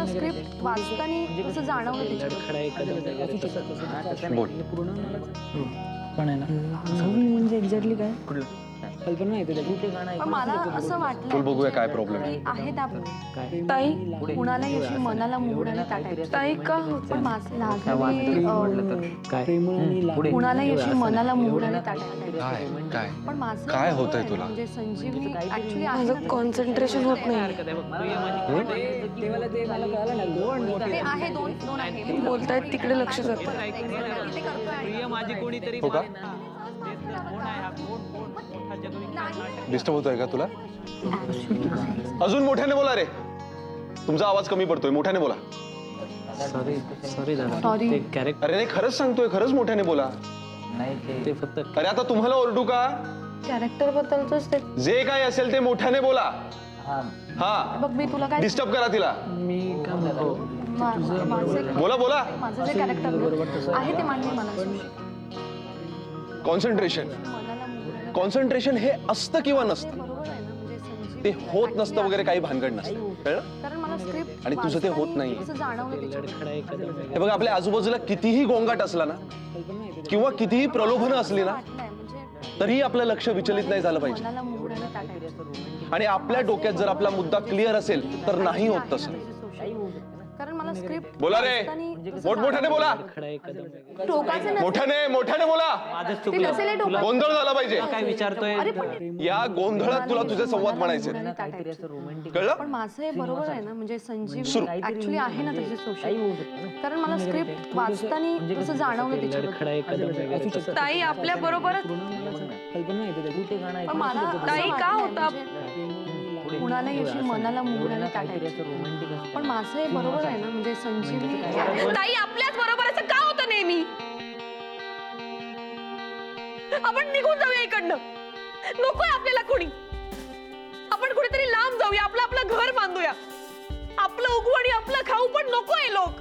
Script वाचताना कसं जाणवलं बोल. पण आहे ना म्हणजे एक्झॅक्टली काय कल्पना नाही पण मला असं वाटलं बोल बघूया काय प्रॉब्लेम आहे. आहे त्या ताई कुणाला याची मनाला मोडायला टाकायची ताई का पण माझं लागलं कुणाला याची मनाला मोडायला टाकायची काय काय पण माझं काय होतंय तुला? म्हणजे संजीवनी ऍक्च्युली माझं कॉन्सन्ट्रेशन होत नाही ते आहे दोन आहे बोलतायत तिकडे लक्ष जात हो का डिस्टर्ब होतोय का तुला? अजून मोठ्याने बोला रे, तुमचा आवाज कमी पडतोय, मोठ्याने बोला. सॉरी दादा Sorry. ते कॅरेक्टर अरे नाही खरंच सांगतोय, खरंच मोठ्याने बोला. ते फक्त अरे आता तुम्हाला ओरडू का? कॅरेक्टर बद्दलच ते जे काय असेल ते मोठ्याने बोला. हा बघ मी तुला काय डिस्टर्ब करा तिला. मी काय म्हणतो बोला बोला. माझं जे कॅरेक्टर आहे ते मान्य मला कॉन्सन्ट्रेशन मनाला मोडायला कॉन्सन्ट्रेशन हे असतं किंवा नसतं, बरोबर आहे ना म्हणजे संजीव ते होत नसतं वगैरे काही भानगड नसतं, कळलं? कारण मला स्क्रिप्ट आणि तुझं ते होत नाही. असं जाणवलं त्याच्यात. हे बघ आपल्या आजूबाजूला कितीही गोंगाट असला ना किंवा कितीही प्रलोभनं असली ना वाटलंय म्हणजे तरीही आपलं लक्ष विचलित नाही झालं पाहिजे. मनाला मोडायला टाकायचं आणि आपल्या डोक्यात जर आपला मुद्दा क्लिअर असेल तर नाही होत तसं. कारण मला स्क्रिप्ट बोला रे, मोठमोठ्याने बोला. टोकाचं मोठ्याने मोठ्याने बोला. ते नसेल हे टोकाचं. गोंधळ झाला पाहिजे. काय विचारतोय अरे पण या गोंधळात तुला तुझे संवाद म्हणायचे, कळलं? पण माझं हे बरोबर आहे ना म्हणजे संजीव सुरू. ऍक्च्युली आहे ना तसे सोशल कारण मला स्क्रिप्ट वाचताना कसं जाणवलं त्याच्यात ताई आपल्या बरोबरच पण मला ताई का होता कुणाला याची मनाला मोडायला टाकायचं पण माझं हे बरोबर आहे ना म्हणजे संजीवनी ताई आपल्याच बरोबर असं का होतं नेहमी आपण निघून जाऊया इकडनं नकोय आपल्याला कोणी आपण कुठेतरी लांब जाऊया आपलं घर बांधूया आपलं उगवू आणि आपलं खाऊ पण नकोय लोक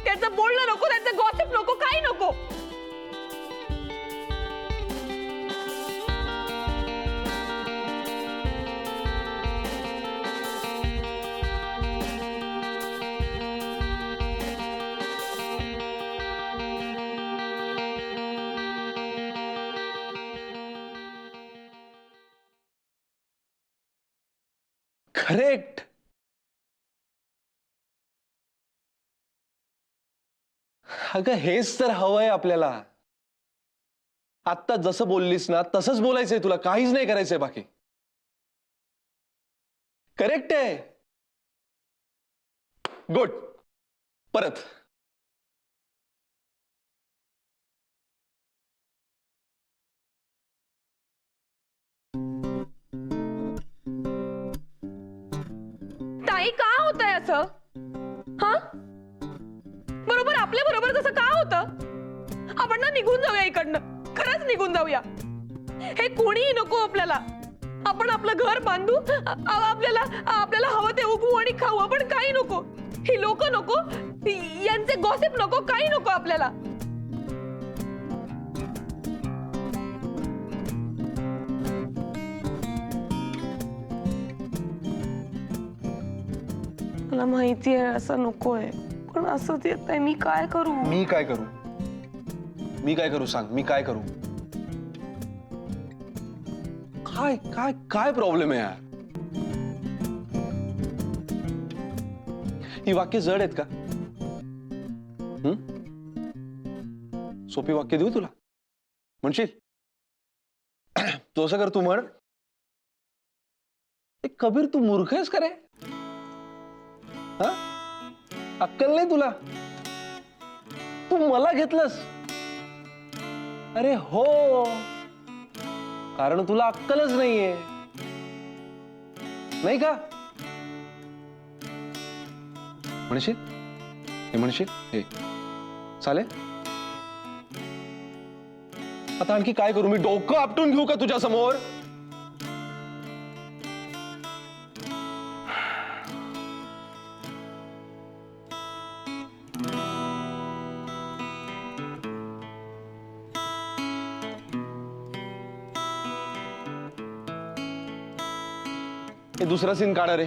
त्यांचं बोलणं नको त्यांचं गॉसिप नको काही नको करेक्ट. अगं हेच तर हवंय आपल्याला. आत्ता जसं बोललीस ना तसंच बोलायचंय तुला, काहीच नाही करायचंय बाकी. करेक्ट आहे. गुड. परत ताई का होतंय असं हा बरोबर आपल्या बरोबर तसं का होतं आपण ना निघून जाऊया इकडनं खरंच निघून जाऊया हे कोणीही नको आपल्याला आपण आपलं घर बांधू आपल्याला हवं ते उगवू आणि खाऊ आपण काही नको ही लोक नको यांचे गॉसिप नको काही नको आपल्याला मला माहिती आहे असं नकोय पण असं येत आहे मी काय करू मी काय करू? मी काय करू सांग, मी काय करू? काय काय काय प्रॉब्लेम आहे यार? ही वाक्य जड आहेत का? सोपी वाक्य देऊ तुला? म्हणशील तू असं कर, तू म्हण, कबीर तू मूर्ख आहेस का रे? हा, अक्कल नाही तुला? तू मला घेतलंस? अरे हो, कारण तुला अक्कलच नाहीये, नाही का? म्हणशील हे, म्हणशील हे, चालेल? आता आणखी काय करू? मी डोकं आपटून घेऊ का तुझ्या समोर? हे दुसरा सीन काढा रे.